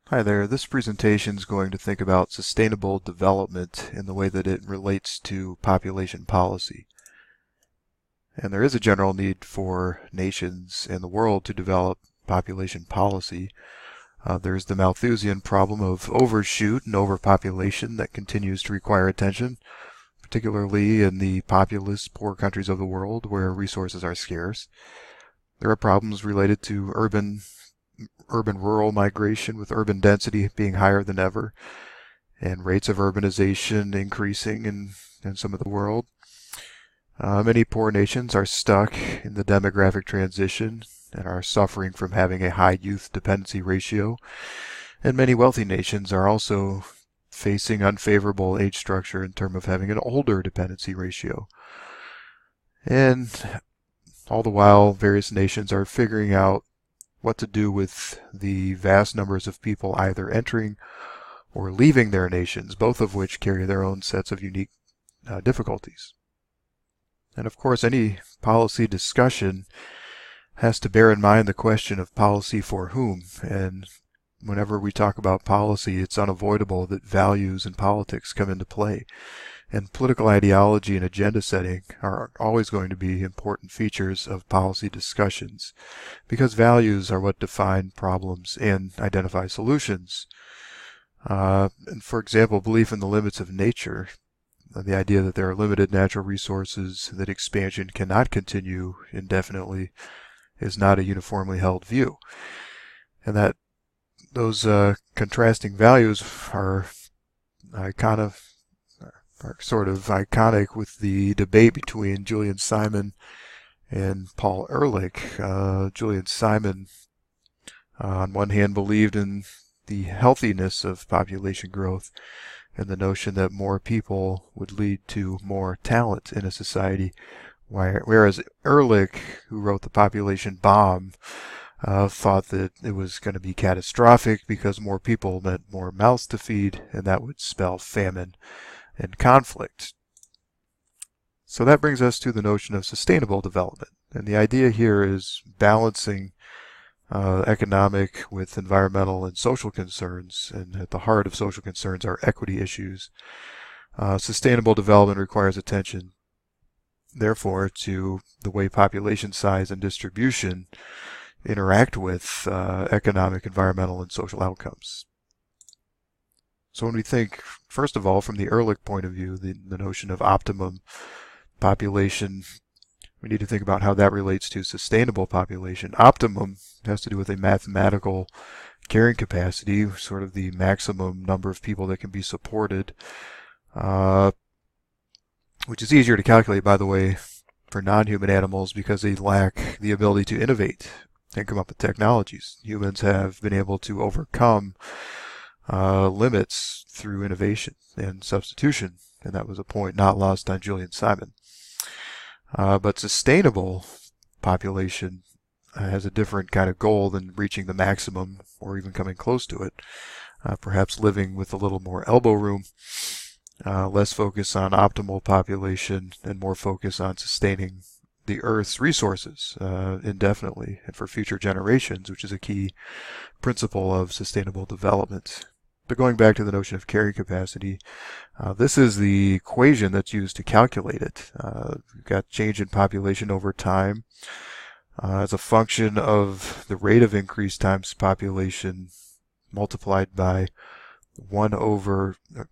Hi there. This presentation is going to think about sustainable development in the way that it relates to population policy. And there is a general need for nations and the world to develop population policy. There's the Malthusian problem of overshoot and overpopulation that continues to require attention, particularly in the populous, poor countries of the world where resources are scarce. There are problems related to urban-rural migration, with urban density being higher than ever and rates of urbanization increasing in some of the world. Many poor nations are stuck in the demographic transition and are suffering from having a high youth dependency ratio. And many wealthy nations are also facing unfavorable age structure in terms of having an older dependency ratio. And all the while, various nations are figuring out what to do with the vast numbers of people either entering or leaving their nations, both of which carry their own sets of unique difficulties. And of course, any policy discussion has to bear in mind the question of policy for whom. And whenever we talk about policy, it's unavoidable that values and politics come into play. And political ideology and agenda setting are always going to be important features of policy discussions, because values are what define problems and identify solutions. And for example, belief in the limits of nature, the idea that there are limited natural resources, that expansion cannot continue indefinitely, is not a uniformly held view. And that those contrasting values are sort of iconic with the debate between Julian Simon and Paul Ehrlich. Julian Simon, on one hand, believed in the healthiness of population growth and the notion that more people would lead to more talent in a society, whereas Ehrlich, who wrote The Population Bomb, thought that it was going to be catastrophic because more people meant more mouths to feed, and that would spell famine and conflict. So that brings us to the notion of sustainable development. And the idea here is balancing economic with environmental and social concerns. And at the heart of social concerns are equity issues. Sustainable development requires attention, therefore, to the way population size and distribution interact with economic, environmental, and social outcomes. So when we think, first of all, from the Ehrlich point of view, the notion of optimum population, we need to think about how that relates to sustainable population. Optimum has to do with a mathematical carrying capacity, sort of the maximum number of people that can be supported, which is easier to calculate, by the way, for non-human animals because they lack the ability to innovate and come up with technologies. Humans have been able to overcome limits through innovation and substitution, and that was a point not lost on Julian Simon. But sustainable population has a different kind of goal than reaching the maximum or even coming close to it. Perhaps living with a little more elbow room, less focus on optimal population, and more focus on sustaining the Earth's resources indefinitely and for future generations, which is a key principle of sustainable development. But going back to the notion of carrying capacity, this is the equation that's used to calculate it. We've got change in population over time as a function of the rate of increase times population multiplied by 1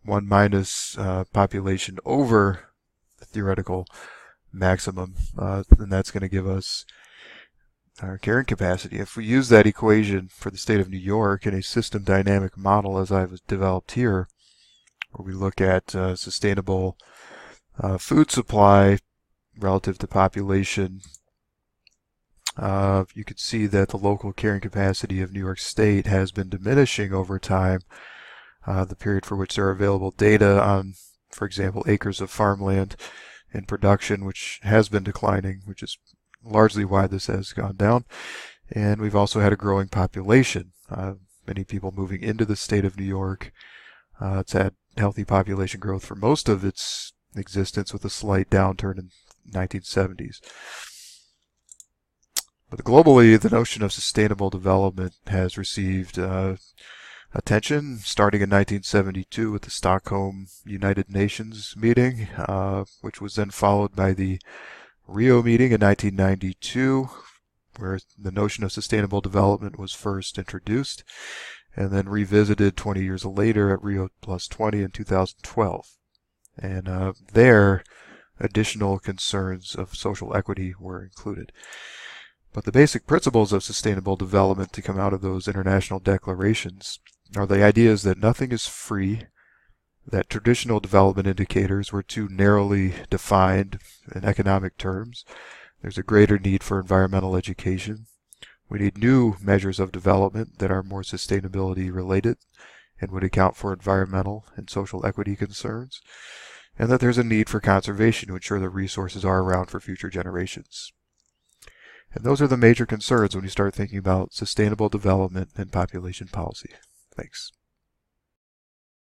minus population over the theoretical maximum, and that's going to give us our carrying capacity. If we use that equation for the state of New York in a system dynamic model as I've developed here, where we look at sustainable food supply relative to population, you can see that the local carrying capacity of New York State has been diminishing over time, the period for which there are available data on, for example, acres of farmland in production, which has been declining, which is largely why this has gone down. And we've also had a growing population, many people moving into the state of New York. It's had healthy population growth for most of its existence, with a slight downturn in the 1970s. But globally, the notion of sustainable development has received attention, starting in 1972 with the Stockholm United Nations meeting, which was then followed by the Rio meeting in 1992, where the notion of sustainable development was first introduced, and then revisited 20 years later at Rio Plus 20 in 2012. And there, additional concerns of social equity were included. But the basic principles of sustainable development to come out of those international declarations are the ideas that nothing is free, that traditional development indicators were too narrowly defined in economic terms. There's a greater need for environmental education. We need new measures of development that are more sustainability related and would account for environmental and social equity concerns, and that there's a need for conservation to ensure the resources are around for future generations. And those are the major concerns when you start thinking about sustainable development and population policy. Thanks.